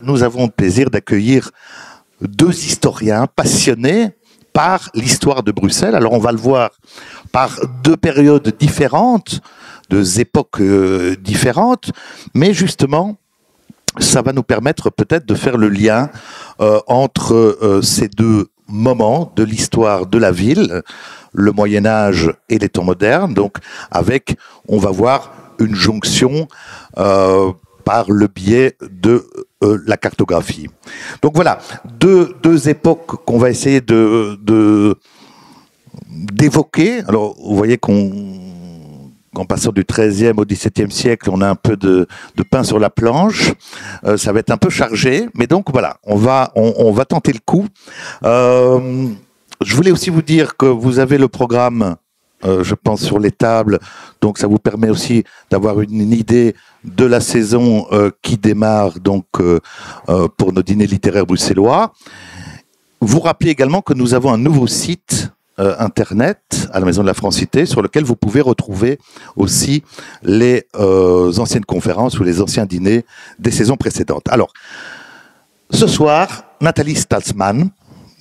Nous avons le plaisir d'accueillir deux historiens passionnés par l'histoire de Bruxelles. Alors on va le voir par deux périodes différentes, deux époques différentes, mais justement, ça va nous permettre peut-être de faire le lien entre ces deux moments de l'histoire de la ville, le Moyen-Âge et les temps modernes. Donc avec, on va voir une jonction par le biais de la cartographie. Donc voilà, deux époques qu'on va essayer d'évoquer. Alors vous voyez qu'en passant du XIIIe au XVIIe siècle, on a un peu de pain sur la planche. Ça va être un peu chargé, mais donc voilà, on va tenter le coup. Je voulais aussi vous dire que vous avez le programme, je pense, sur les tables, donc ça vous permet aussi d'avoir une idée de la saison qui démarre donc pour nos dîners littéraires bruxellois. Vous rappelez également que nous avons un nouveau site internet à la Maison de la Francité sur lequel vous pouvez retrouver aussi les anciennes conférences ou les anciens dîners des saisons précédentes. Alors, ce soir, Nathalie Stalzmann,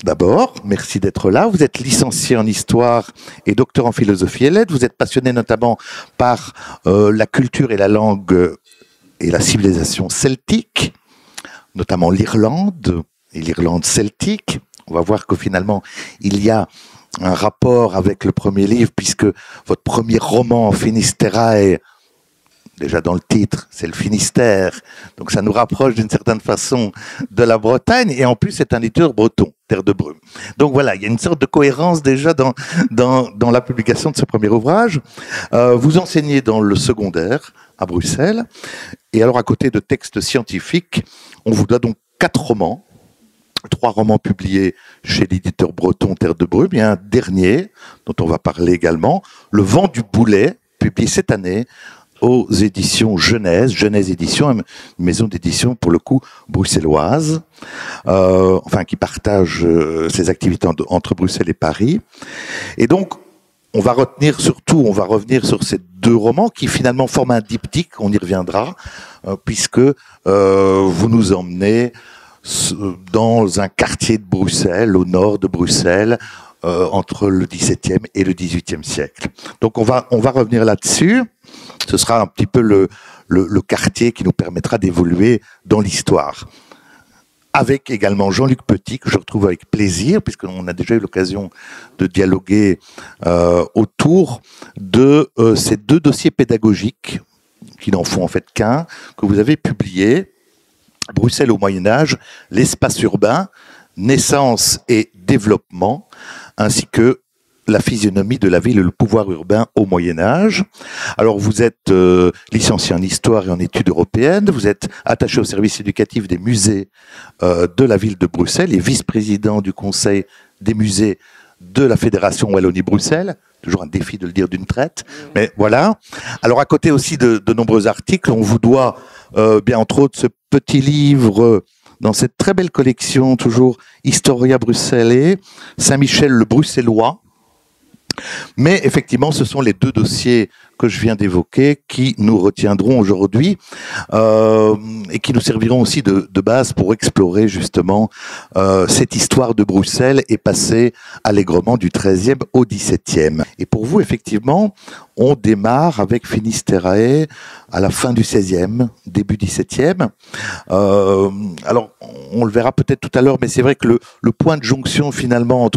d'abord, merci d'être là. Vous êtes licenciée en histoire et docteur en philosophie et lettres. Vous êtes passionnée notamment par la culture et la langue et la civilisation celtique, notamment l'Irlande et l'Irlande celtique. On va voir que finalement, il y a un rapport avec le premier livre, puisque votre premier roman, Finisterae, déjà dans le titre, c'est le Finistère, donc ça nous rapproche d'une certaine façon de la Bretagne, et en plus c'est un éditeur breton, Terre de Brume. Donc voilà, il y a une sorte de cohérence déjà dans la publication de ce premier ouvrage. Vous enseignez dans le secondaire à Bruxelles, et alors à côté de textes scientifiques, on vous doit donc 4 romans, 3 romans publiés chez l'éditeur breton Terre de Brume, et un dernier, dont on va parler également, Le Vent du Boulet, publié cette année aux éditions Genèse Éditions, une maison d'édition pour le coup bruxelloise, qui partage ses activités entre Bruxelles et Paris. Et donc, on va revenir sur ces 2 romans qui finalement forment un diptyque, on y reviendra, puisque vous nous emmenez dans un quartier de Bruxelles, au nord de Bruxelles, entre le XVIIe et le XVIIIe siècle. Donc on va revenir là-dessus. Ce sera un petit peu le quartier qui nous permettra d'évoluer dans l'histoire. Avec également Jean-Luc Petit, que je retrouve avec plaisir, puisqu'on a déjà eu l'occasion de dialoguer autour de ces 2 dossiers pédagogiques, qui n'en font en fait qu'un, que vous avez publiés. Bruxelles au Moyen-Âge, l'espace urbain, naissance et développement, ainsi que la physionomie de la ville et le pouvoir urbain au Moyen-Âge. Alors vous êtes licencié en histoire et en études européennes, vous êtes attaché au service éducatif des musées de la ville de Bruxelles et vice-président du conseil des musées de la Fédération Wallonie-Bruxelles. Toujours un défi de le dire d'une traite, mais voilà. Alors à côté aussi de nombreux articles, on vous doit bien entre autres ce petit livre dans cette très belle collection, toujours Historia Bruxellais, Saint-Michel le Bruxellois. Mais effectivement, ce sont les 2 dossiers que je viens d'évoquer qui nous retiendront aujourd'hui et qui nous serviront aussi de base pour explorer justement cette histoire de Bruxelles et passer allègrement du XIIIe au XVIIe. Et pour vous, effectivement, on démarre avec Finisterae à la fin du XVIe, début XVIIe. Alors, on le verra peut-être tout à l'heure, mais c'est vrai que le point de jonction finalement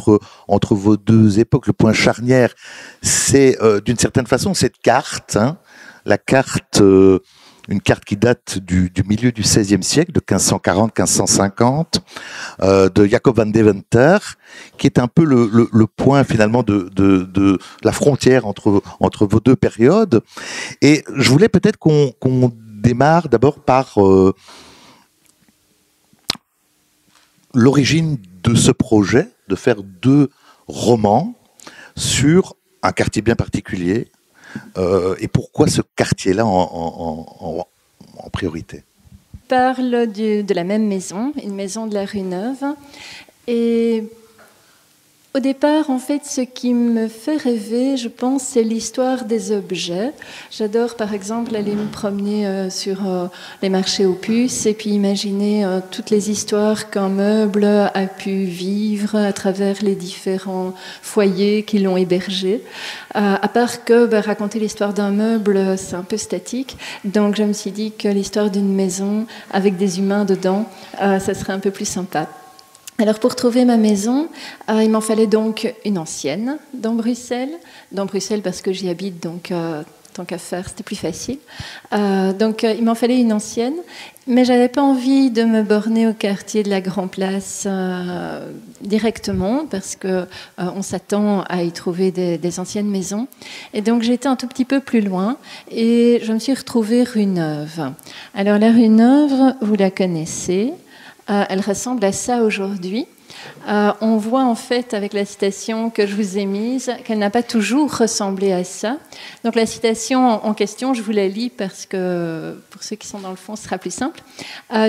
entre vos 2 époques, le point charnière, c'est d'une certaine façon cette carte, la carte, une carte qui date du milieu du XVIe siècle, de 1540-1550, de Jacob van Deventer, qui est un peu le point finalement de la frontière entre vos 2 périodes. Et je voulais peut-être qu'on démarre d'abord par l'origine de ce projet, de faire 2 romans sur un quartier bien particulier, et pourquoi ce quartier-là en priorité? On parle de la même maison, une maison de la rue Neuve, et Au départ, en fait, ce qui me fait rêver, je pense, c'est l'histoire des objets. J'adore, par exemple, aller me promener sur les marchés aux puces et puis imaginer toutes les histoires qu'un meuble a pu vivre à travers les différents foyers qui l'ont hébergé. À part que raconter l'histoire d'un meuble, c'est un peu statique. Donc, je me suis dit que l'histoire d'une maison avec des humains dedans, ça serait un peu plus sympa. Alors pour trouver ma maison, il m'en fallait donc une ancienne dans Bruxelles parce que j'y habite, donc tant qu'à faire, c'était plus facile. Donc il m'en fallait une ancienne, mais j'avais pas envie de me borner au quartier de la Grand Place directement parce que on s'attend à y trouver des anciennes maisons. Et donc j'étais un tout petit peu plus loin et je me suis retrouvée rue Neuve. Alors la rue Neuve, vous la connaissez. Elle ressemble à ça aujourd'hui. On voit en fait avec la citation que je vous ai mise qu'elle n'a pas toujours ressemblé à ça. Donc la citation en question, je vous la lis parce que pour ceux qui sont dans le fond, ce sera plus simple.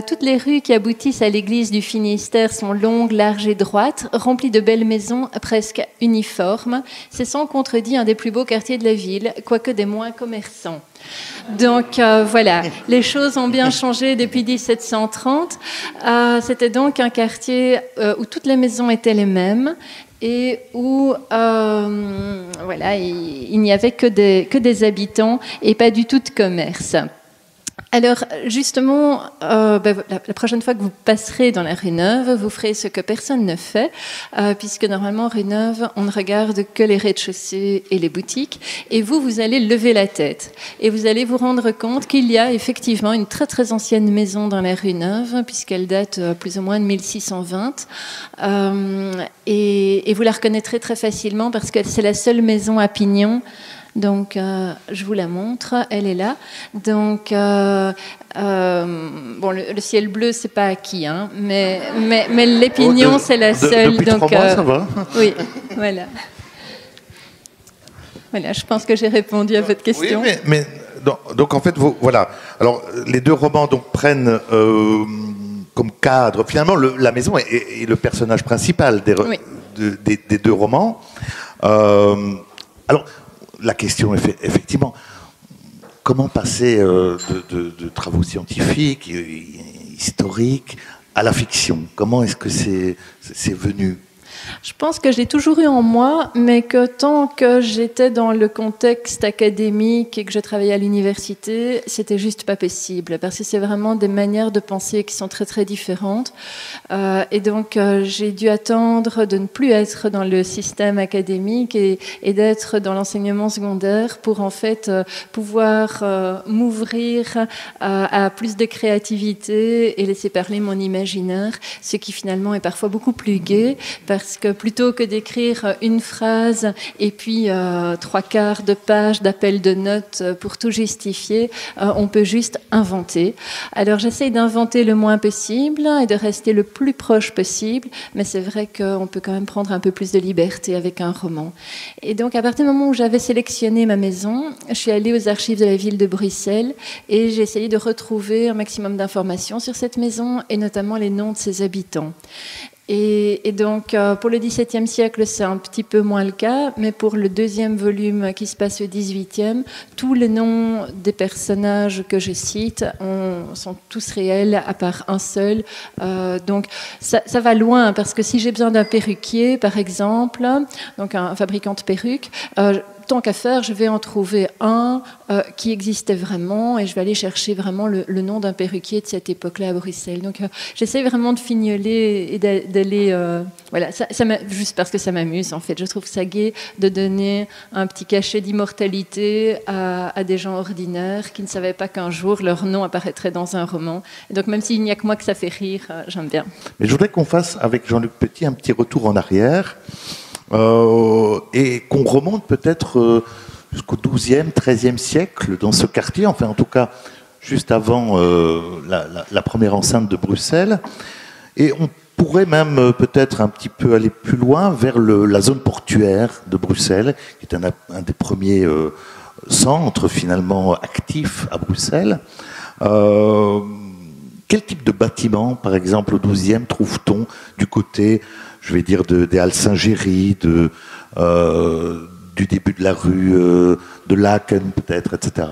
Toutes les rues qui aboutissent à l'église du Finistère sont longues, larges et droites, remplies de belles maisons presque uniformes. C'est sans contredit un des plus beaux quartiers de la ville, quoique des moins commerçants. Donc voilà, les choses ont bien changé depuis 1730. C'était donc un quartier où toutes les maisons étaient les mêmes et où voilà, il n'y avait que des habitants et pas du tout de commerce. Alors, justement, la prochaine fois que vous passerez dans la rue Neuve, vous ferez ce que personne ne fait, puisque normalement, rue Neuve, on ne regarde que les rez-de-chaussée et les boutiques, et vous allez lever la tête. Et vous allez vous rendre compte qu'il y a effectivement une très très ancienne maison dans la rue Neuve, puisqu'elle date plus ou moins de 1620, et vous la reconnaîtrez très facilement, parce que c'est la seule maison à pignon. Donc, je vous la montre, elle est là. Donc, bon, le ciel bleu, c'est pas acquis, hein, mais les pignons, c'est la seule. Depuis 3 mois, ça va. Oui, voilà. Voilà, je pense que j'ai répondu à votre question. Oui, mais donc en fait, voilà. Alors, les deux romans donc prennent comme cadre, finalement, la maison est le personnage principal des deux romans. Alors, la question est effectivement, comment passer de travaux scientifiques, historiques, à la fiction? Comment est-ce que c'est venu? Je pense que je l'ai toujours eu en moi, mais que tant que j'étais dans le contexte académique et que je travaillais à l'université, c'était juste pas possible, parce que c'est vraiment des manières de penser qui sont très très différentes. Et donc j'ai dû attendre de ne plus être dans le système académique et d'être dans l'enseignement secondaire pour en fait pouvoir m'ouvrir à plus de créativité et laisser parler mon imaginaire, ce qui finalement est parfois beaucoup plus gai, parce que plutôt que d'écrire une phrase et puis 3/4 de page d'appel de notes pour tout justifier, on peut juste inventer. Alors j'essaye d'inventer le moins possible et de rester le plus proche possible, mais c'est vrai qu'on peut quand même prendre un peu plus de liberté avec un roman. Et donc à partir du moment où j'avais sélectionné ma maison, je suis allée aux archives de la ville de Bruxelles et j'ai essayé de retrouver un maximum d'informations sur cette maison et notamment les noms de ses habitants. Et donc, pour le XVIIe siècle, c'est un petit peu moins le cas, mais pour le deuxième volume qui se passe au XVIIIe, tous les noms des personnages que je cite sont tous réels, à part un seul. Donc, ça va loin, parce que si j'ai besoin d'un perruquier, par exemple, donc un fabricant de perruques, tant qu'à faire, je vais en trouver un qui existait vraiment et je vais aller chercher vraiment le nom d'un perruquier de cette époque-là à Bruxelles. Donc, j'essaie vraiment de fignoler et d'aller... voilà, juste parce que ça m'amuse, en fait. Je trouve ça gai de donner un petit cachet d'immortalité à des gens ordinaires qui ne savaient pas qu'un jour leur nom apparaîtrait dans un roman. Et donc, même s'il n'y a que moi que ça fait rire, j'aime bien. Mais je voudrais qu'on fasse, avec Jean-Luc Petit, un petit retour en arrière. Et qu'on remonte peut-être jusqu'au XIIe, XIIIe siècle dans ce quartier, enfin en tout cas juste avant la première enceinte de Bruxelles. Et on pourrait même peut-être un petit peu aller plus loin vers la zone portuaire de Bruxelles, qui est un des premiers centres finalement actifs à Bruxelles. Quel type de bâtiment, par exemple, au XIIe, trouve-t-on du côté, je vais dire, des Halles Saint-Géry, du début de la rue de Laken, peut-être, etc.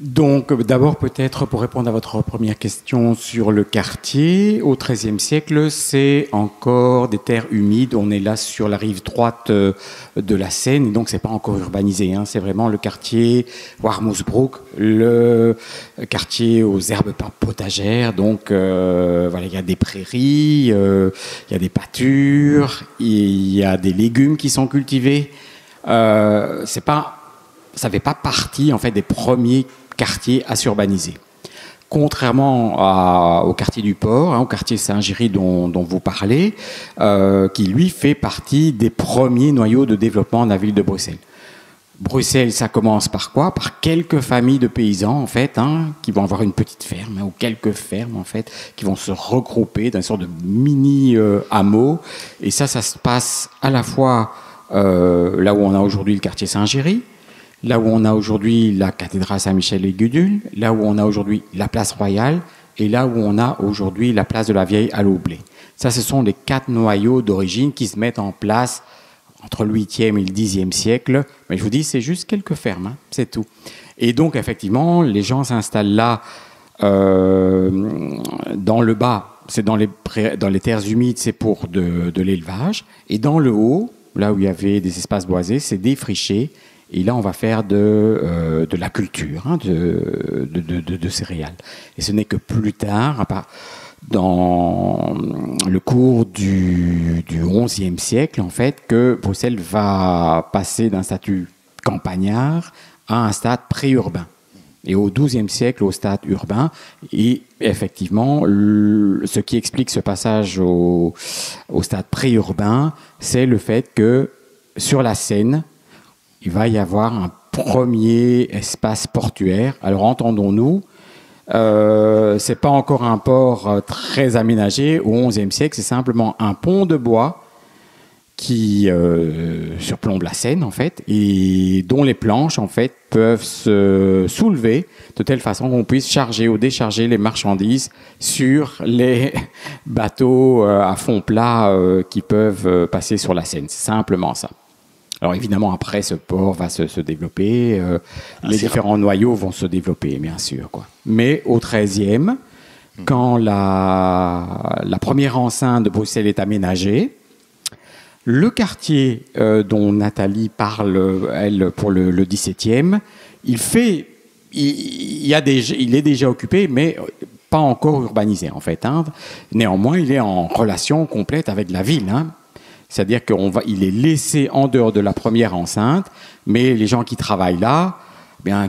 Donc, d'abord, peut-être pour répondre à votre première question sur le quartier, au XIIIe siècle, c'est encore des terres humides. On est là sur la rive droite de la Seine, donc c'est pas encore urbanisé. Hein. C'est vraiment le quartier Warmoesbroek, le quartier aux herbes potagères. Donc, voilà, il y a des prairies, il y a des pâtures, il y a des légumes qui sont cultivés. Ça ne fait pas partie en fait des premiers quartiers à s'urbaniser. Contrairement au quartier du Port, au quartier Saint-Géry dont vous parlez, qui lui fait partie des premiers noyaux de développement de la ville de Bruxelles. Bruxelles, ça commence par quoi? Par quelques familles de paysans en fait, qui vont avoir une petite ferme ou quelques fermes en fait, qui vont se regrouper dans une sorte de mini hameau. Et ça se passe à la fois là où on a aujourd'hui le quartier Saint-Géry, là où on a aujourd'hui la cathédrale Saint-Michel-les-Gudules, là où on a aujourd'hui la place Royale, et là où on a aujourd'hui la place de la Vieille à l'Aublé. Ça, ce sont les 4 noyaux d'origine qui se mettent en place entre le 8e et le 10e siècle. Mais je vous dis, c'est juste quelques fermes, c'est tout. Et donc, effectivement, les gens s'installent là, dans le bas, c'est dans les terres humides, c'est pour de l'élevage. Et dans le haut, là où il y avait des espaces boisés, c'est défriché. Et là, on va faire de la culture, de céréales. Et ce n'est que plus tard, dans le cours du XIe siècle, en fait, que Bruxelles va passer d'un statut campagnard à un stade préurbain. Et au XIIe siècle, au stade urbain. Et effectivement, ce qui explique ce passage au stade préurbain, c'est le fait que sur la Seine, il va y avoir un premier espace portuaire. Alors, entendons-nous, c'est pas encore un port très aménagé au XIe siècle, c'est simplement un pont de bois qui surplombe la Seine, en fait, et dont les planches, en fait, peuvent se soulever de telle façon qu'on puisse charger ou décharger les marchandises sur les bateaux à fond plat qui peuvent passer sur la Seine. C'est simplement ça. Alors évidemment, après, ce port va se développer, les différents noyaux vont se développer, bien sûr, quoi. Mais au XIIIe, quand la première enceinte de Bruxelles est aménagée, le quartier dont Nathalie parle, elle, pour le XVIIe, il est déjà occupé, mais pas encore urbanisé, en fait. Néanmoins, il est en relation complète avec la ville, C'est-à-dire qu'il est laissé en dehors de la première enceinte, mais les gens qui travaillent là,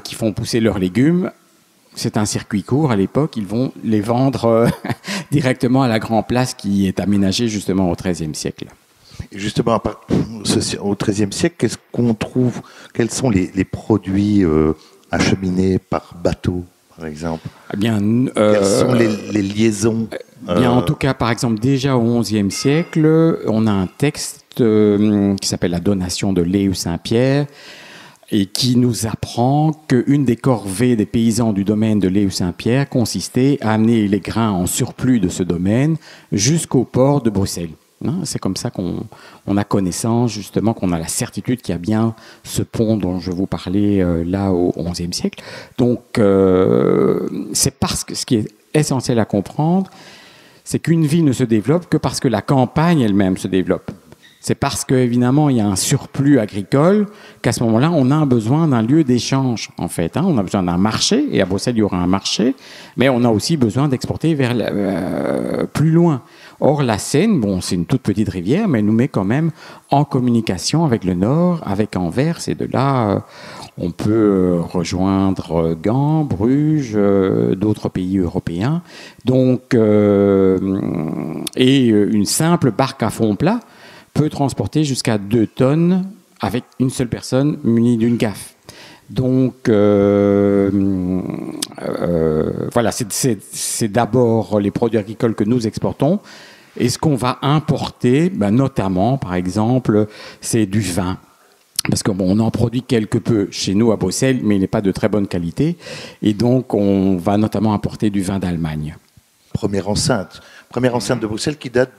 qui font pousser leurs légumes, c'est un circuit court à l'époque, ils vont les vendre directement à la Grand Place qui est aménagée justement au XIIIe siècle. Et justement, au XIIIe siècle, qu'est-ce qu'on trouve? Quels sont les produits acheminés par bateau, par exemple? Quelles sont les liaisons? En tout cas, par exemple, déjà au XIe siècle, on a un texte qui s'appelle La donation de Léu Saint-Pierre et qui nous apprend qu'une des corvées des paysans du domaine de Léu Saint-Pierre consistait à amener les grains en surplus de ce domaine jusqu'au port de Bruxelles. C'est comme ça qu'on a connaissance, justement, qu'on a la certitude qu'il y a bien ce pont dont je vous parlais là au XIe siècle. Donc, c'est parce que ce qui est essentiel à comprendre, c'est qu'une ville ne se développe que parce que la campagne elle-même se développe. C'est parce qu'évidemment, il y a un surplus agricole qu'à ce moment-là, on a besoin d'un lieu d'échange, en fait. On a besoin d'un marché, et à Bruxelles, il y aura un marché, mais on a aussi besoin d'exporter vers plus loin. Or, la Seine, c'est une toute petite rivière, mais elle nous met quand même en communication avec le nord, avec Anvers, et de là, on peut rejoindre Gand, Bruges, d'autres pays européens. Donc, et une simple barque à fond plat peut transporter jusqu'à 2 tonnes avec une seule personne munie d'une gaffe. Donc, voilà, c'est d'abord les produits agricoles que nous exportons. Et ce qu'on va importer, notamment, par exemple, c'est du vin. Parce qu'on en produit quelque peu chez nous à Bruxelles, mais il n'est pas de très bonne qualité. Et donc, on va notamment importer du vin d'Allemagne. Première enceinte de Bruxelles qui date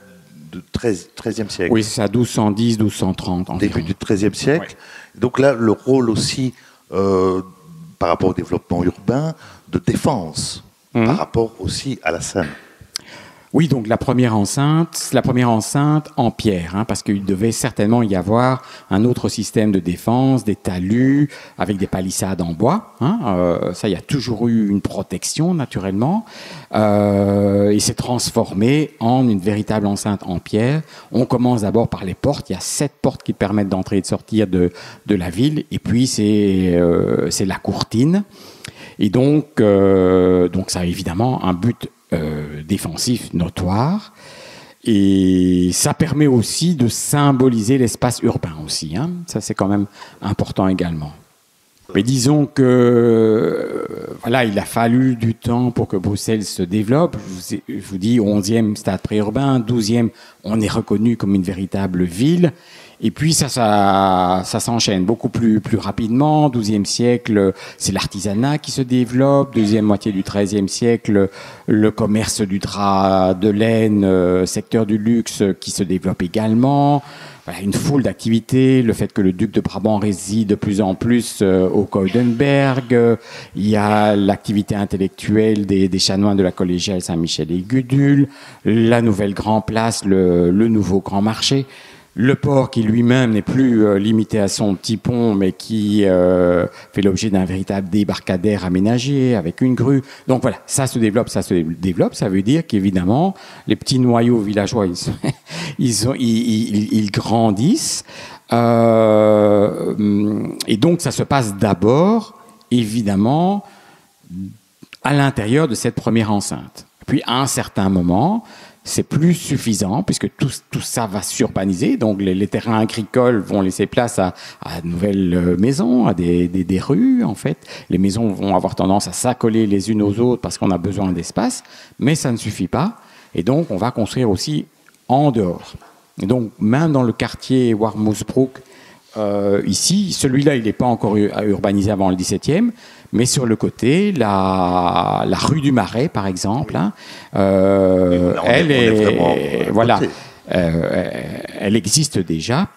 de 13e siècle. Oui, c'est ça, 1210, 1230. Environ. Début du XIIIe siècle. Ouais. Donc là, le rôle aussi, par rapport au développement urbain, de défense, par rapport aussi à la Seine. Oui, donc la première enceinte en pierre, hein, parce qu'il devait certainement y avoir un autre système de défense, des talus, avec des palissades en bois. Hein, ça, il y a toujours eu une protection, naturellement. Il s'est transformé en une véritable enceinte en pierre. On commence d'abord par les portes. Il y a 7 portes qui permettent d'entrer et de sortir de la ville. Et puis, c'est la courtine. Et donc ça a évidemment un but défensif notoire, et ça permet aussi de symboliser l'espace urbain aussi, hein. Ça c'est quand même important également. Mais disons que voilà, il a fallu du temps pour que Bruxelles se développe. Je vous dis 11e stade préurbain, 12e, on est reconnu comme une véritable ville. Et puis ça s'enchaîne beaucoup plus rapidement. 12e siècle, c'est l'artisanat qui se développe. Deuxième moitié du 13e siècle, le commerce du drap, de laine, secteur du luxe qui se développe également. Voilà, une foule d'activités, le fait que le duc de Brabant réside de plus en plus au Coudenberg, il y a l'activité intellectuelle des chanoines de la collégiale Saint-Michel et Gudule, la nouvelle Grand Place, le nouveau Grand Marché. Le port qui lui-même n'est plus limité à son petit pont, mais qui fait l'objet d'un véritable débarcadère aménagé avec une grue. Donc voilà, ça se développe. Ça veut dire qu'évidemment, les petits noyaux villageois, ils grandissent. Et donc ça se passe d'abord, évidemment, à l'intérieur de cette première enceinte. Puis à un certain moment, c'est plus suffisant puisque tout ça va s'urbaniser. Donc les terrains agricoles vont laisser place à de nouvelles maisons, à des rues en fait. Les maisons vont avoir tendance à s'accoler les unes aux autres parce qu'on a besoin d'espace, mais ça ne suffit pas. Et donc on va construire aussi en dehors. Et donc même dans le quartier Warmoesbroek, ici, celui-là il n'est pas encore urbanisé avant le 17e. Mais sur le côté, la rue du Marais, par exemple, hein, elle existe déjà.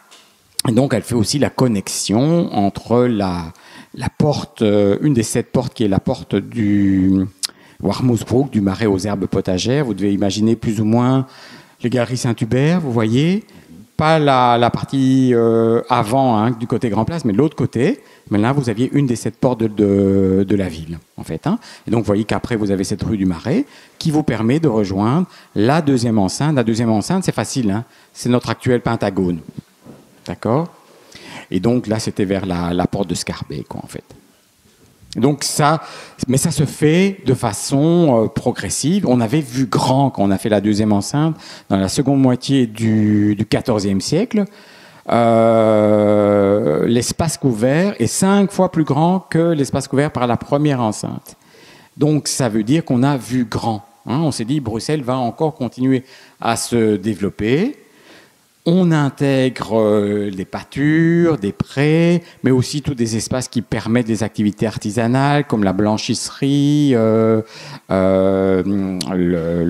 Et donc, elle fait aussi la connexion entre la porte, une des 7 portes qui est la porte du Warmoesbroek, du Marais aux herbes potagères. Vous devez imaginer plus ou moins les Galeries Saint-Hubert, vous voyez. Pas la partie avant, hein, du côté Grand Place, mais l'autre côté. Mais là, vous aviez une des 7 portes de la ville, en fait. Hein. Et donc, vous voyez qu'après, vous avez cette rue du Marais qui vous permet de rejoindre la deuxième enceinte. La deuxième enceinte, c'est facile, hein. C'est notre actuel Pentagone. D'accord ? Et donc, là, c'était vers la porte de Scarbeck, quoi, en fait. Donc mais ça se fait de façon progressive. On avait vu grand quand on a fait la deuxième enceinte dans la seconde moitié du XIVe siècle. L'espace couvert est 5 fois plus grand que l'espace couvert par la première enceinte. Donc ça veut dire qu'on a vu grand. Hein. On s'est dit Bruxelles va encore continuer à se développer. On intègre des pâtures, des prés, mais aussi tous des espaces qui permettent des activités artisanales comme la blanchisserie, le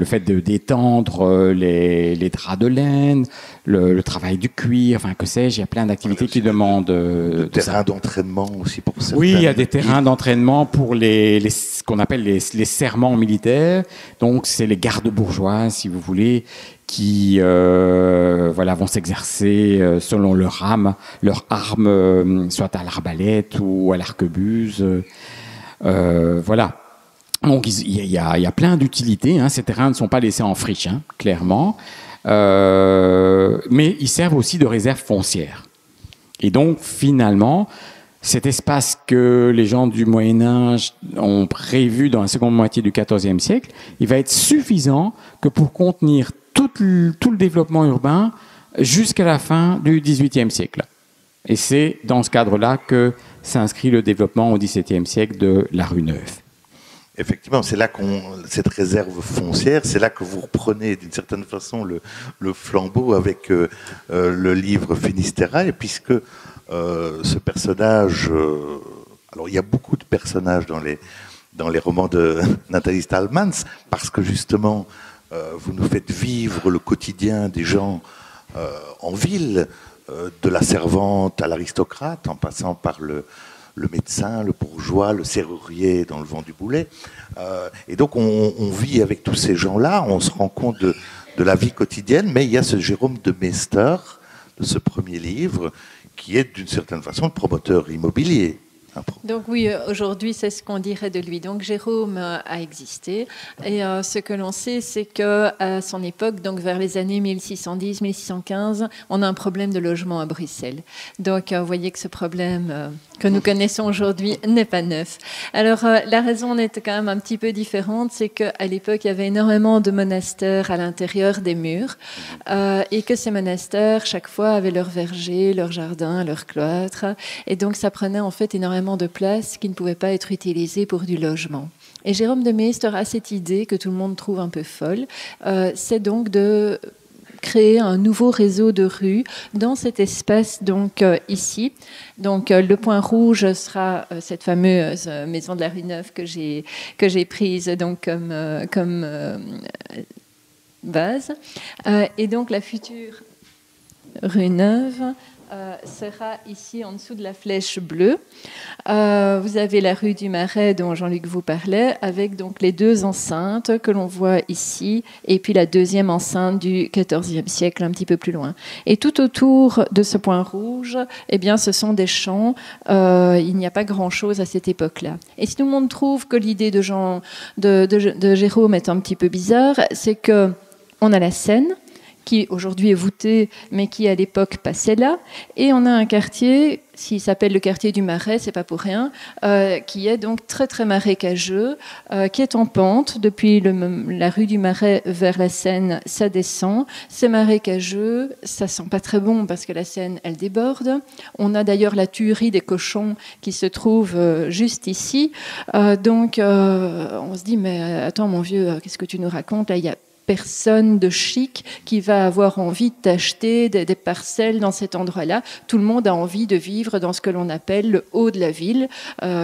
fait d'étendre les draps de laine, le travail du cuir, enfin que sais-je, il y a plein d'activités qui demandent des terrains d'entraînement aussi pour certains. Oui, il y a des terrains d'entraînement pour ce qu'on appelle les serments militaires. Donc c'est les gardes bourgeois, si vous voulez, qui vont s'exercer selon leur arme, soit à l'arbalète ou à l'arquebuse. Voilà. Donc il y a plein d'utilités. Hein. Ces terrains ne sont pas laissés en friche, hein, clairement. Mais ils servent aussi de réserve foncière. Et donc finalement, cet espace que les gens du Moyen-Âge ont prévu dans la seconde moitié du XIVe siècle, il va être suffisant que pour contenir tout le développement urbain jusqu'à la fin du XVIIIe siècle. Et c'est dans ce cadre-là que s'inscrit le développement au XVIIe siècle de la rue Neuve. Effectivement, c'est là cette réserve foncière, c'est là que vous reprenez d'une certaine façon le flambeau avec le livre Finisterae, puisque ce personnage... alors, il y a beaucoup de personnages dans les romans de Nathalie Stallmans, parce que justement... vous nous faites vivre le quotidien des gens en ville, de la servante à l'aristocrate, en passant par le médecin, le bourgeois, le serrurier dans le vent du boulet. Et donc on vit avec tous ces gens-là, on se rend compte de la vie quotidienne, mais il y a ce Jérôme de Meester, de ce premier livre, qui est d'une certaine façon le promoteur immobilier. Donc oui, aujourd'hui, c'est ce qu'on dirait de lui. Donc Jérôme a existé, et ce que l'on sait, c'est qu'à son époque, donc vers les années 1610-1615, on a un problème de logement à Bruxelles. Donc vous voyez que ce problème que nous connaissons aujourd'hui n'est pas neuf. Alors la raison en est quand même un petit peu différente, c'est qu'à l'époque, il y avait énormément de monastères à l'intérieur des murs, et que ces monastères, chaque fois, avaient leur verger, leur jardin, leur cloître, et donc ça prenait en fait énormément de place qui ne pouvait pas être utilisée pour du logement. Et Jérôme de Meester a cette idée que tout le monde trouve un peu folle, c'est donc de créer un nouveau réseau de rues dans cet espace donc ici. Donc le point rouge sera cette fameuse maison de la rue Neuve que j'ai prise donc comme base. Et donc la future rue Neuve sera ici en dessous de la flèche bleue. Vous avez la rue du Marais dont Jean-Luc vous parlait, avec donc les deux enceintes que l'on voit ici, et puis la deuxième enceinte du XIVe siècle un petit peu plus loin. Et tout autour de ce point rouge, eh bien, ce sont des champs. Il n'y a pas grand-chose à cette époque-là. Et si tout le monde trouve que l'idée de Jérôme est un petit peu bizarre, c'est que on a la Seine, qui aujourd'hui est voûté, mais qui à l'époque passait là. Et on a un quartier, s'il s'appelle le quartier du Marais, c'est pas pour rien, qui est donc très très marécageux, qui est en pente. Depuis la rue du Marais vers la Seine, ça descend. C'est marécageux, ça sent pas très bon parce que la Seine, elle déborde. On a d'ailleurs la tuerie des cochons qui se trouve juste ici. Donc on se dit, mais attends mon vieux, qu'est-ce que tu nous racontes là? Il y a personne de chic qui va avoir envie d'acheter des parcelles dans cet endroit-là. Tout le monde a envie de vivre dans ce que l'on appelle le haut de la ville,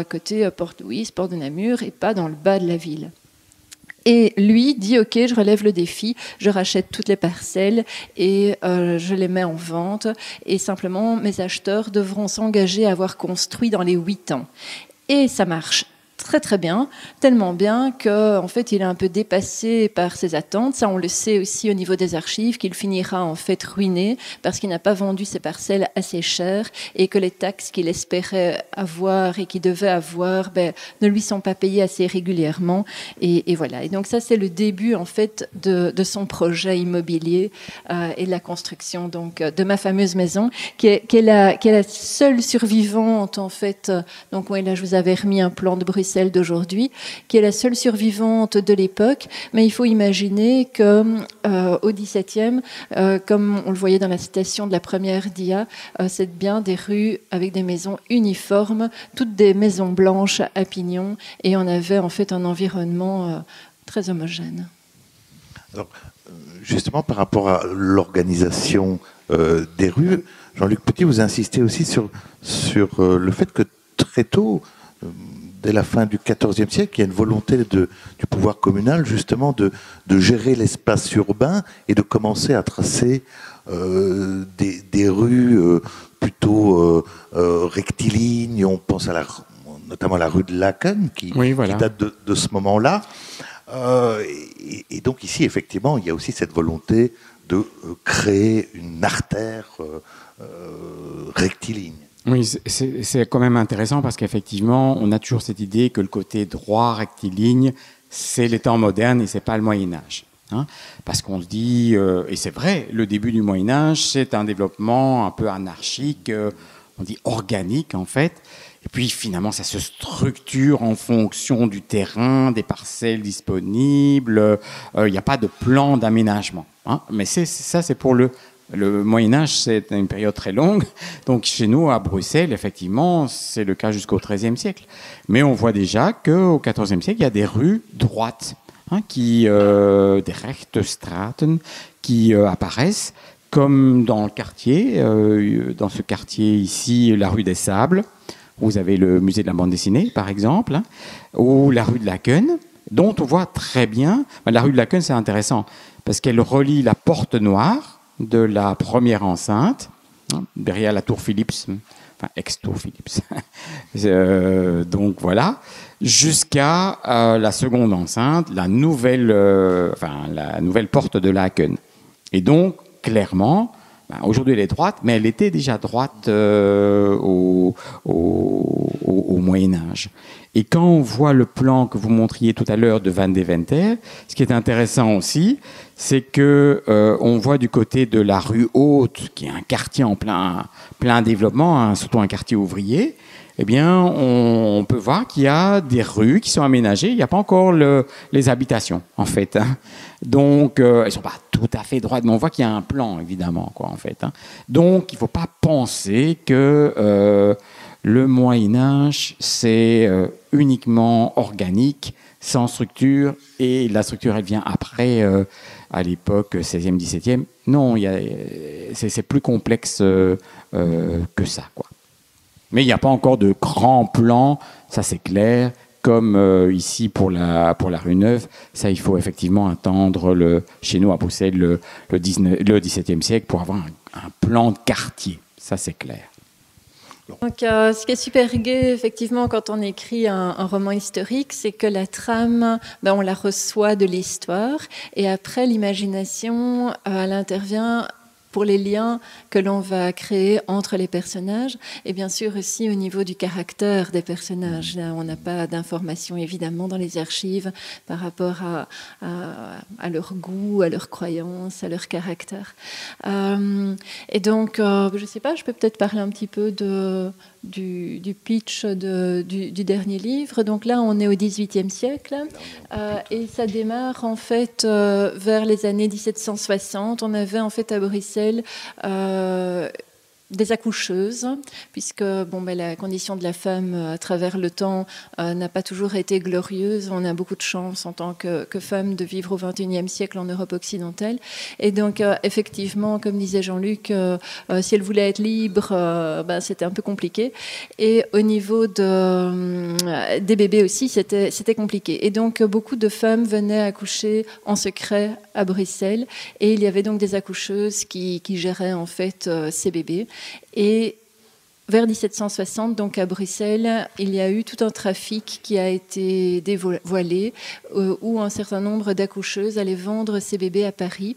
côté Port-Louis, Port de Namur, et pas dans le bas de la ville. Et lui dit, OK, je relève le défi, je rachète toutes les parcelles et je les mets en vente. Et simplement, mes acheteurs devront s'engager à avoir construit dans les 8 ans. Et ça marche très très bien, tellement bien qu'en fait il est un peu dépassé par ses attentes. Ça on le sait aussi au niveau des archives, qu'il finira en fait ruiné parce qu'il n'a pas vendu ses parcelles assez chères et que les taxes qu'il espérait avoir et qu'il devait avoir ne lui sont pas payées assez régulièrement, et voilà. Et donc ça c'est le début en fait de son projet immobilier et de la construction donc de ma fameuse maison qui est la seule survivante en fait. Donc oui, là je vous avais remis un plan de Bruxelles d'aujourd'hui, qui est la seule survivante de l'époque, mais il faut imaginer que au XVIIe, comme on le voyait dans la citation de la première dia, c'est bien des rues avec des maisons uniformes, toutes des maisons blanches à pignons, et on avait en fait un environnement très homogène. Alors, justement, par rapport à l'organisation des rues, Jean-Luc Petit, vous insistez aussi sur le fait que très tôt, dès la fin du XIVe siècle, il y a une volonté du pouvoir communal justement de gérer l'espace urbain et de commencer à tracer des rues plutôt rectilignes. On pense notamment à la rue de Laken qui date de ce moment-là. Et donc ici, effectivement, il y a aussi cette volonté de créer une artère rectiligne. Oui, c'est quand même intéressant parce qu'effectivement, on a toujours cette idée que le côté droit, rectiligne, c'est les temps modernes et c'est pas le Moyen-Âge. Hein, parce qu'on se dit, et c'est vrai, le début du Moyen-Âge, c'est un développement un peu anarchique, on dit organique en fait. Et puis finalement, ça se structure en fonction du terrain, des parcelles disponibles. Il n'y a pas de plan d'aménagement. Hein, mais ça, c'est pour le Moyen-Âge, c'est une période très longue. Donc chez nous, à Bruxelles, effectivement, c'est le cas jusqu'au XIIIe siècle. Mais on voit déjà qu'au XIVe siècle, il y a des rues droites, hein, des Rechtstraten, qui apparaissent, comme dans le quartier, dans ce quartier ici, la rue des Sables. Vous avez le musée de la bande dessinée, par exemple, hein, ou la rue de Laken, dont on voit très bien, la rue de Laken, c'est intéressant, parce qu'elle relie la porte noire de la première enceinte, derrière la tour Philips, enfin ex-tour Philips, donc voilà, jusqu'à la seconde enceinte, la nouvelle porte de Laken. Et donc, clairement, aujourd'hui elle est droite, mais elle était déjà droite au Moyen-Âge. Et quand on voit le plan que vous montriez tout à l'heure de Van Deventer, ce qui est intéressant aussi, c'est que on voit du côté de la rue Haute, qui est un quartier en plein développement, surtout un quartier ouvrier, eh bien, on peut voir qu'il y a des rues qui sont aménagées. Il n'y a pas encore les habitations, en fait. Hein. Donc, elles ne sont pas tout à fait droites, mais on voit qu'il y a un plan, évidemment, quoi, en fait. Hein. Donc, il ne faut pas penser que le Moyen-Âge, c'est uniquement organique, sans structure, et la structure, elle vient après, à l'époque 16e, 17e. Non, c'est plus complexe que ça, quoi. Mais il n'y a pas encore de grand plan, ça c'est clair, comme ici pour la rue Neuve. Ça, il faut effectivement attendre chez nous à Bruxelles le XVIIe siècle pour avoir un plan de quartier. Ça, c'est clair. Donc, ce qui est super gai, effectivement, quand on écrit un roman historique, c'est que la trame, on la reçoit de l'histoire, et après, l'imagination, elle intervient pour les liens que l'on va créer entre les personnages, et bien sûr aussi au niveau du caractère des personnages. Là, on n'a pas d'informations évidemment dans les archives par rapport à leur goût, à leurs croyances, à leur caractère. Et donc, je ne sais pas, je peux peut-être parler un petit peu du pitch du dernier livre. Donc là, on est au XVIIIe siècle et ça démarre en fait vers les années 1760. On avait en fait à Bruxelles des accoucheuses, puisque la condition de la femme à travers le temps n'a pas toujours été glorieuse. On a beaucoup de chance en tant que femme de vivre au XXIe siècle en Europe occidentale. Et donc, effectivement, comme disait Jean-Luc, si elle voulait être libre, c'était un peu compliqué. Et au niveau des bébés aussi, c'était compliqué. Et donc, beaucoup de femmes venaient accoucher en secret à Bruxelles. Et il y avait donc des accoucheuses qui géraient en fait ces bébés. Et vers 1760, donc à Bruxelles, il y a eu tout un trafic qui a été dévoilé où un certain nombre d'accoucheuses allaient vendre ces bébés à Paris.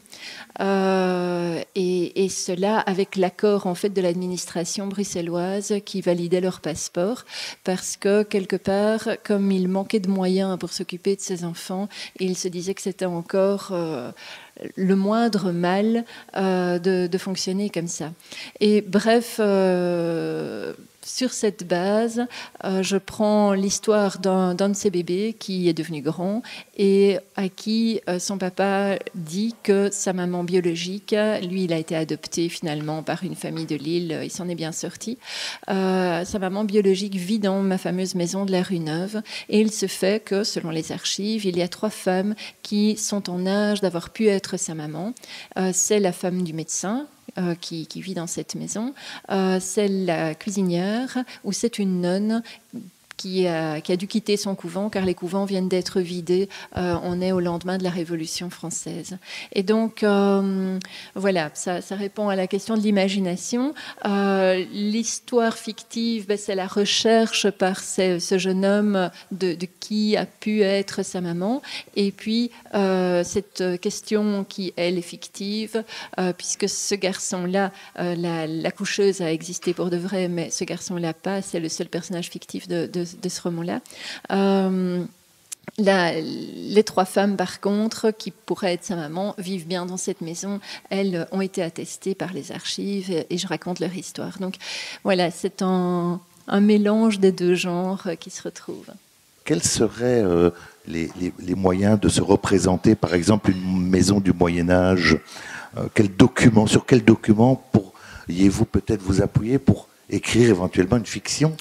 Et cela avec l'accord en fait de l'administration bruxelloise qui validait leur passeport parce que quelque part, comme il manquait de moyens pour s'occuper de ces enfants, il se disait que c'était encore le moindre mal de fonctionner comme ça. Et bref, sur cette base, je prends l'histoire d'un de ces bébés qui est devenu grand et à qui son papa dit que sa maman biologique, lui, il a été adopté finalement par une famille de Lille, il s'en est bien sorti. Sa maman biologique vit dans ma fameuse maison de la rue Neuve et il se fait que, selon les archives, il y a 3 femmes qui sont en âge d'avoir pu être sa maman. C'est la femme du médecin, qui vit dans cette maison, c'est la cuisinière ou c'est une nonne qui a dû quitter son couvent car les couvents viennent d'être vidés. On est au lendemain de la Révolution française. Et donc, voilà, ça répond à la question de l'imagination. L'histoire fictive, c'est la recherche par ce jeune homme de qui a pu être sa maman. Et puis, cette question qui, elle, est fictive, puisque ce garçon-là, l'accoucheuse a existé pour de vrai, mais ce garçon-là pas, c'est le seul personnage fictif de ce roman-là. Les 3 femmes, par contre, qui pourraient être sa maman, vivent bien dans cette maison. Elles ont été attestées par les archives et je raconte leur histoire. Donc voilà, c'est un mélange des 2 genres qui se retrouvent. Quels seraient les moyens de se représenter, par exemple, une maison du Moyen-Âge ? Sur quel document pourriez-vous peut-être vous appuyer pour écrire éventuellement une fiction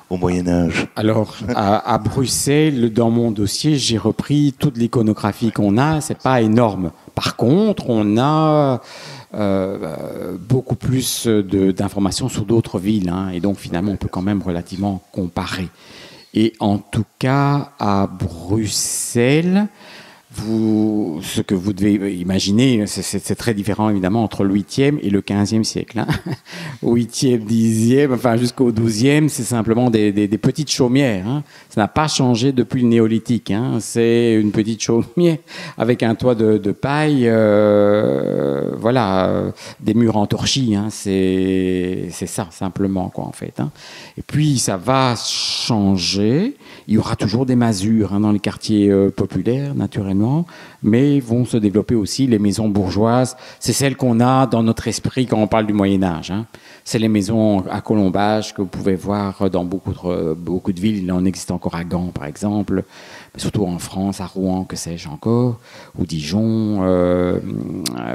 au Moyen-Âge? Alors, à Bruxelles, dans mon dossier, j'ai repris toute l'iconographie qu'on a. C'est pas énorme. Par contre, on a beaucoup plus d'informations sur d'autres villes. Hein, et donc, finalement, on peut quand même relativement comparer. Et en tout cas, à Bruxelles, ce que vous devez imaginer, c'est très différent évidemment entre le 8e et le 15e siècle. Hein. 8e, 10e, enfin jusqu'au 12e, c'est simplement des petites chaumières. Hein. Ça n'a pas changé depuis le néolithique. Hein. C'est une petite chaumière avec un toit de paille, des murs en torchis. Hein. C'est ça simplement quoi en fait. Hein. Et puis ça va changer. Il y aura toujours des masures dans les quartiers populaires, naturellement, mais vont se développer aussi les maisons bourgeoises. C'est celles qu'on a dans notre esprit quand on parle du Moyen-Âge. Hein. C'est les maisons à colombage que vous pouvez voir dans beaucoup de villes. Il en existe encore à Gand, par exemple, mais surtout en France, à Rouen, que sais-je encore, ou Dijon.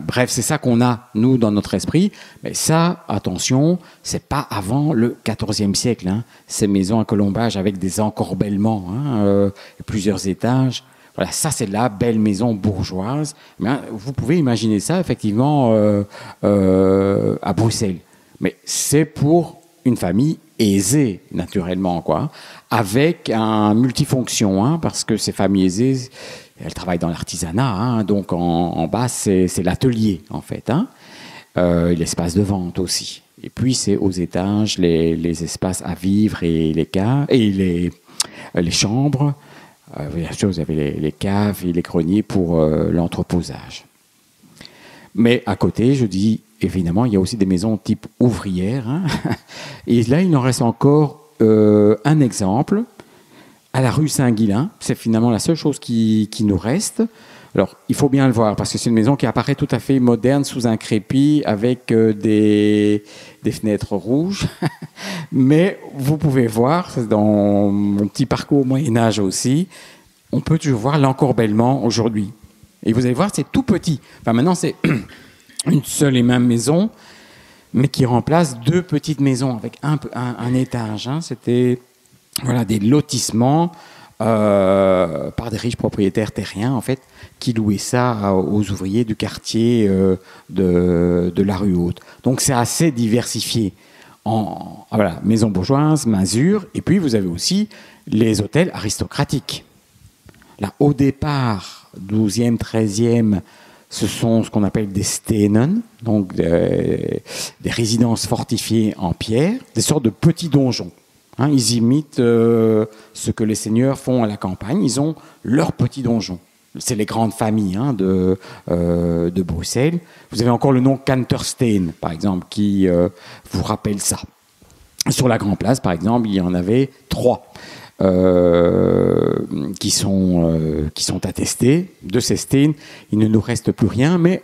Bref, c'est ça qu'on a, nous, dans notre esprit. Mais ça, attention, c'est pas avant le XIVe siècle. Hein. Ces maisons à colombage avec des encorbellements, plusieurs étages. Voilà, ça c'est la belle maison bourgeoise. Mais, vous pouvez imaginer ça effectivement à Bruxelles. Mais c'est pour une famille aisée, naturellement, quoi, avec un multifonction, parce que ces familles aisées, elles travaillent dans l'artisanat, donc en bas c'est l'atelier en fait, l'espace de vente aussi. Et puis c'est aux étages les espaces à vivre et les chambres. Bien sûr, vous avez les caves et les greniers pour l'entreposage. Mais à côté, je dis, évidemment, il y a aussi des maisons type ouvrière. Hein. Et là, il en reste encore un exemple à la rue Saint-Guilain. C'est finalement la seule chose qui nous reste. Alors, il faut bien le voir, parce que c'est une maison qui apparaît tout à fait moderne sous un crépi avec des fenêtres rouges. Mais vous pouvez voir, dans mon petit parcours au Moyen-Âge aussi, on peut toujours voir l'encorbellement aujourd'hui. Et vous allez voir, c'est tout petit. Enfin, maintenant, c'est une seule et même maison, mais qui remplace deux petites maisons avec un étage. Hein. C'était des lotissements par des riches propriétaires terriens, en fait, qui louaient ça aux ouvriers du quartier de la rue Haute. Donc, c'est assez diversifié. Maison bourgeoise, masure, et puis vous avez aussi les hôtels aristocratiques. Là, au départ, 12e, 13e, ce sont ce qu'on appelle des stenen, donc des résidences fortifiées en pierre, des sortes de petits donjons. Hein, ils imitent ce que les seigneurs font à la campagne. Ils ont leurs petits donjons. C'est les grandes familles de Bruxelles. Vous avez encore le nom Kantersteen, par exemple, qui vous rappelle ça. Sur la Grand Place, par exemple, il y en avait 3 qui sont attestés. De ces stènes, il ne nous reste plus rien, mais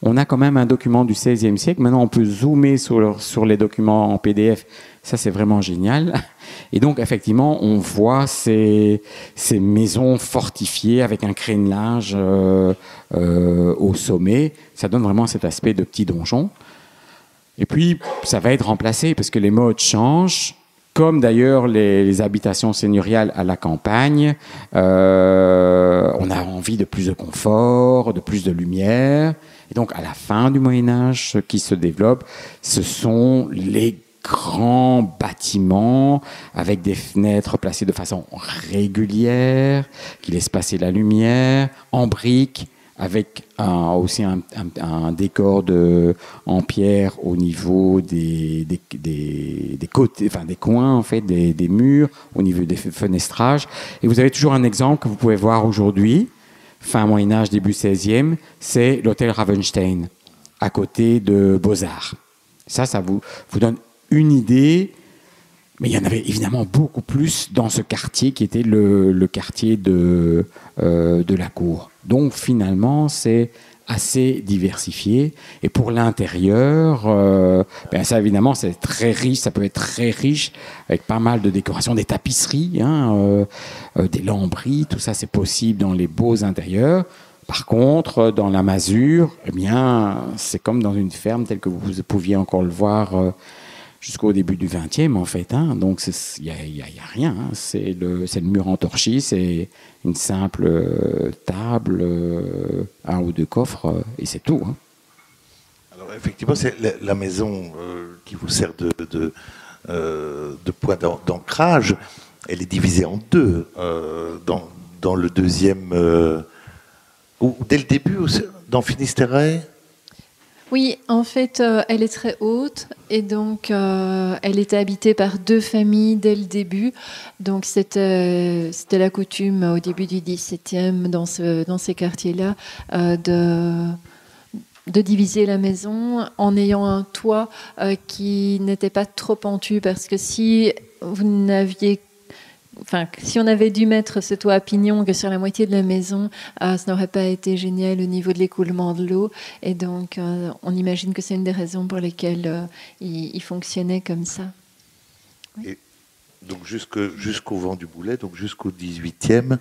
on a quand même un document du XVIe siècle. Maintenant, on peut zoomer sur les documents en PDF. Ça, c'est vraiment génial. Et donc, effectivement, on voit ces maisons fortifiées avec un crénelage au sommet. Ça donne vraiment cet aspect de petit donjon. Et puis, ça va être remplacé parce que les modes changent, comme d'ailleurs les habitations seigneuriales à la campagne. On a envie de plus de confort, de plus de lumière. Et donc, à la fin du Moyen-Âge, ce qui se développe, ce sont les grands bâtiments avec des fenêtres placées de façon régulière, qui laissent passer la lumière, en briques, avec aussi un décor en pierre au niveau des côtés, enfin des coins en fait, des murs, au niveau des fenestrages. Et vous avez toujours un exemple que vous pouvez voir aujourd'hui, fin Moyen-Âge, début 16e, c'est l'hôtel Ravenstein, à côté de Beaux-Arts. Ça vous donne une idée, mais il y en avait évidemment beaucoup plus dans ce quartier qui était le quartier de la Cour. Donc finalement, c'est assez diversifié. Et pour l'intérieur, ça évidemment, c'est très riche. Ça peut être très riche avec pas mal de décorations, des tapisseries, des lambris. Tout ça, c'est possible dans les beaux intérieurs. Par contre, dans la masure, c'est comme dans une ferme telle que vous pouviez encore le voir jusqu'au début du XXe, en fait. Donc, il n'y a rien. C'est le mur en torchis, c'est une simple table, un ou deux coffres, et c'est tout. Alors, effectivement, c'est la maison qui vous sert de point d'ancrage. Elle est divisée en deux dans le deuxième. Ou dès le début, dans Finistère. Oui, en fait, elle est très haute et donc elle était habitée par 2 familles dès le début. Donc c'était la coutume au début du XVIIe dans ces quartiers-là de diviser la maison en ayant un toit qui n'était pas trop pentu, parce que si on avait dû mettre ce toit à pignon que sur la moitié de la maison, ça n'aurait pas été génial au niveau de l'écoulement de l'eau. Et donc, on imagine que c'est une des raisons pour lesquelles il fonctionnait comme ça. Oui. Et donc, jusqu'au vent du Boulet, donc jusqu'au 18e,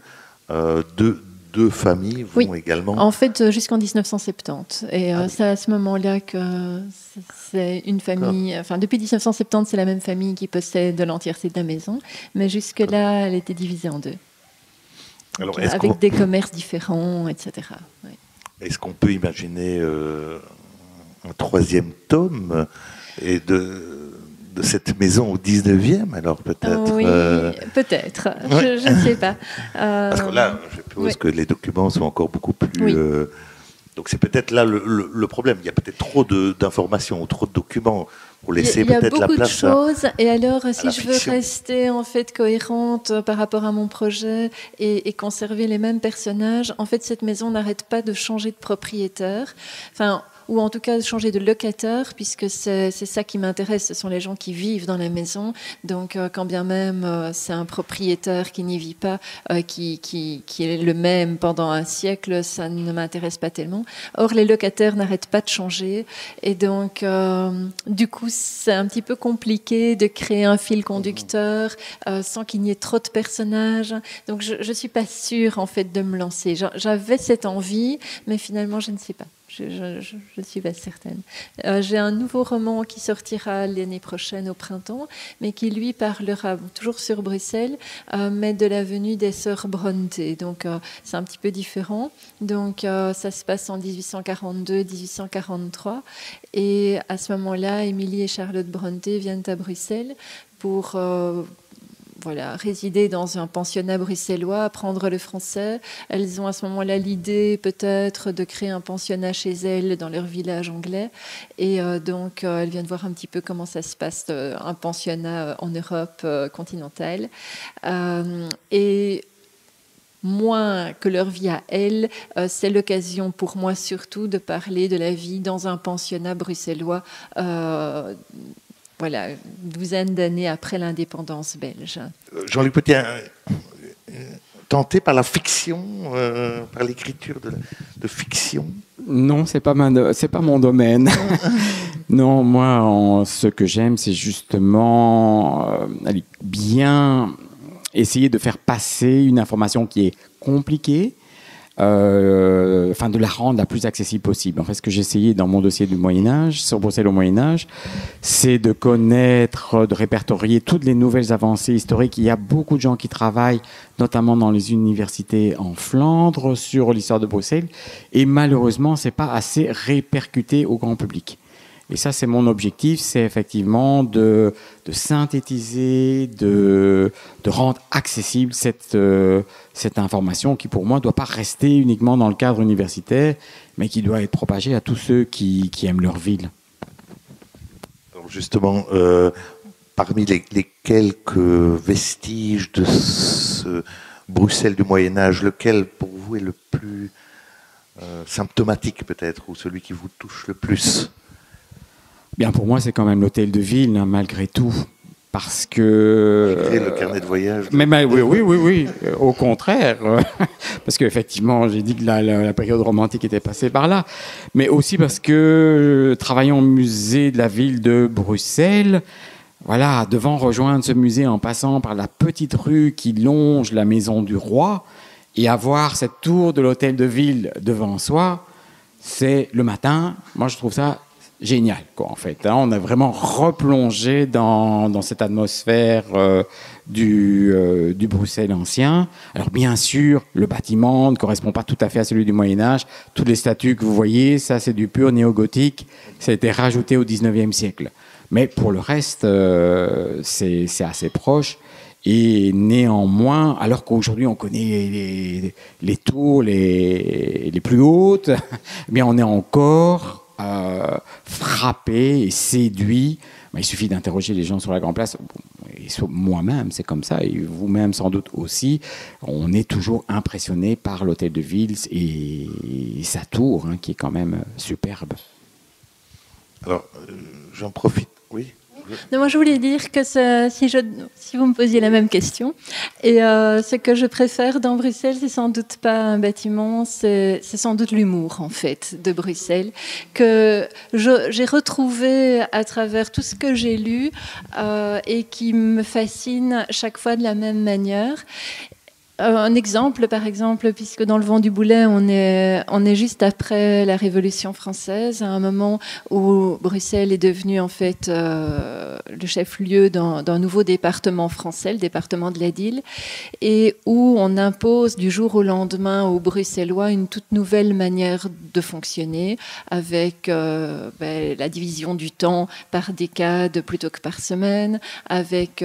deux familles vont également... En fait, jusqu'en 1970. Et c'est à ce moment-là que c'est une famille... Enfin, depuis 1970, c'est la même famille qui possède l'entièreté de la maison. Mais jusque-là, elle était divisée en 2. Alors, avec des commerces différents, etc. Oui. Est-ce qu'on peut imaginer un 3e tome et de cette maison au 19e, alors peut-être Oui, peut-être. Je ne sais pas. Parce que là, je suppose que les documents sont encore beaucoup plus... Oui. Donc c'est peut-être là le problème. Il y a peut-être trop d'informations ou trop de documents pour laisser peut-être la place à... Il y a beaucoup de choses. Et alors, si je veux rester en fait cohérente par rapport à mon projet et conserver les mêmes personnages, en fait, cette maison n'arrête pas de changer de propriétaire. Enfin, ou en tout cas changer de locataire, puisque c'est ça qui m'intéresse, ce sont les gens qui vivent dans la maison. Donc quand bien même c'est un propriétaire qui n'y vit pas, qui est le même pendant un siècle, ça ne m'intéresse pas tellement. Or les locataires n'arrêtent pas de changer, et donc du coup c'est un petit peu compliqué de créer un fil conducteur sans qu'il n'y ait trop de personnages. Donc je suis pas sûre en fait de me lancer. J'avais cette envie, mais finalement je ne sais pas. Je ne suis pas certaine. J'ai un nouveau roman qui sortira l'année prochaine au printemps, mais qui lui parlera toujours sur Bruxelles, mais de la venue des sœurs Bronte. Donc c'est un petit peu différent. Donc ça se passe en 1842-1843. Et à ce moment-là, Émilie et Charlotte Bronte viennent à Bruxelles pour... résider dans un pensionnat bruxellois, apprendre le français. Elles ont à ce moment-là l'idée peut-être de créer un pensionnat chez elles dans leur village anglais. Et donc, elles viennent voir un petit peu comment ça se passe, un pensionnat en Europe continentale. Et moins que leur vie à elles, c'est l'occasion pour moi surtout de parler de la vie dans un pensionnat bruxellois une douzaine d'années après l'indépendance belge. Jean-Luc Petit, tenté par la fiction, par l'écriture de fiction? Non, c'est pas mon domaine. Non, moi, ce que j'aime, c'est justement bien essayer de faire passer une information qui est compliquée, de la rendre la plus accessible possible. En fait, ce que j'ai essayé dans mon dossier du Moyen-Âge, sur Bruxelles au Moyen-Âge, c'est de connaître, de répertorier toutes les nouvelles avancées historiques. Il y a beaucoup de gens qui travaillent, notamment dans les universités en Flandre, sur l'histoire de Bruxelles, et malheureusement, c'est pas assez répercuté au grand public. Et ça, c'est mon objectif, c'est effectivement de synthétiser, de rendre accessible cette information qui, pour moi, ne doit pas rester uniquement dans le cadre universitaire, mais qui doit être propagée à tous ceux qui aiment leur ville. Alors justement, parmi les quelques vestiges de ce Bruxelles du Moyen-Âge, lequel, pour vous, est le plus symptomatique, peut-être, ou celui qui vous touche le plus ? Bien, pour moi, c'est quand même l'hôtel de ville, malgré tout. Parce que... Malgré le carnet de voyage. Oui. Au contraire. Parce qu'effectivement, j'ai dit que la période romantique était passée par là. Mais aussi parce que, travaillant au musée de la ville de Bruxelles, devant rejoindre ce musée en passant par la petite rue qui longe la maison du roi et avoir cette tour de l'hôtel de ville devant soi, c'est le matin. Moi, je trouve ça génial, en fait. On a vraiment replongé dans cette atmosphère du Bruxelles ancien. Alors, bien sûr, le bâtiment ne correspond pas tout à fait à celui du Moyen-Âge. Toutes les statues que vous voyez, ça, c'est du pur néo-gothique. Ça a été rajouté au 19e siècle. Mais pour le reste, c'est assez proche. Et néanmoins, alors qu'aujourd'hui on connaît les tours les plus hautes, mais on est encore frappé et séduit. Il suffit d'interroger les gens sur la Grande Place. Et moi-même, c'est comme ça, et vous-même sans doute aussi. On est toujours impressionné par l'hôtel de ville et sa tour, qui est quand même superbe. Alors, j'en profite. Oui. Non, moi, je voulais dire que si vous me posiez la même question, et ce que je préfère dans Bruxelles, c'est sans doute pas un bâtiment, c'est sans doute l'humour, en fait, de Bruxelles, que j'ai retrouvé à travers tout ce que j'ai lu et qui me fascine chaque fois de la même manière. Un exemple, par exemple, puisque dans le Vent du Boulet, on est juste après la Révolution française, à un moment où Bruxelles est devenue en fait le chef-lieu d'un nouveau département français, le département de l'Adil, et où on impose du jour au lendemain aux Bruxellois une toute nouvelle manière de fonctionner, avec la division du temps par décade plutôt que par semaine, avec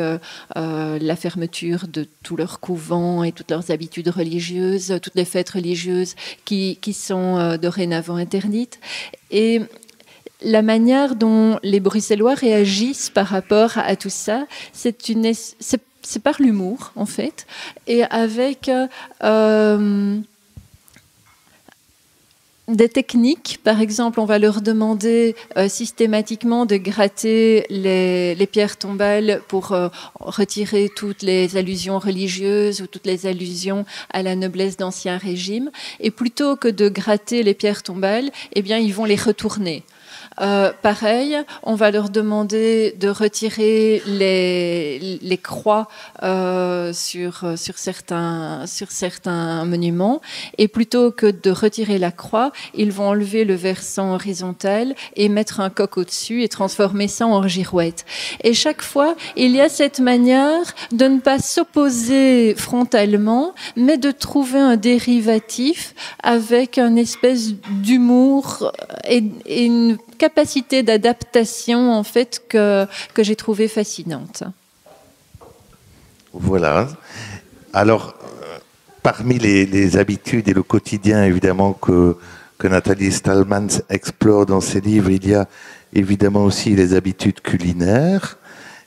la fermeture de tous leurs couvents et toutes leurs habitudes religieuses, toutes les fêtes religieuses qui sont dorénavant interdites. Et la manière dont les Bruxellois réagissent par rapport à tout ça, c'est par l'humour, en fait, et avec des techniques. Par exemple, on va leur demander systématiquement de gratter les pierres tombales pour retirer toutes les allusions religieuses ou toutes les allusions à la noblesse d'Ancien Régime. Et plutôt que de gratter les pierres tombales, eh bien, ils vont les retourner. Pareil, on va leur demander de retirer les croix sur certains monuments, et plutôt que de retirer la croix, ils vont enlever le versant horizontal et mettre un coq au-dessus et transformer ça en girouette. Et chaque fois, il y a cette manière de ne pas s'opposer frontalement, mais de trouver un dérivatif avec une espèce d'humour et une capacité d'adaptation, en fait, que j'ai trouvée fascinante. Voilà. Alors, parmi les habitudes et le quotidien, évidemment, que Nathalie Stallmans explore dans ses livres, il y a évidemment aussi les habitudes culinaires.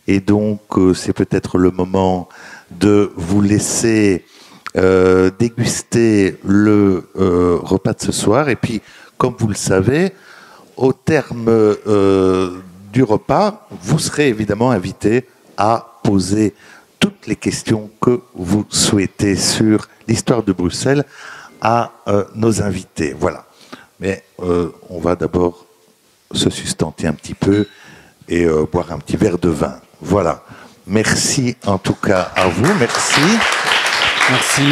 Et donc, c'est peut-être le moment de vous laisser déguster le repas de ce soir. Et puis, comme vous le savez, au terme du repas, vous serez évidemment invité à poser toutes les questions que vous souhaitez sur l'histoire de Bruxelles à nos invités. Voilà. Mais on va d'abord se sustenter un petit peu et boire un petit verre de vin. Voilà. Merci en tout cas à vous. Merci. Merci.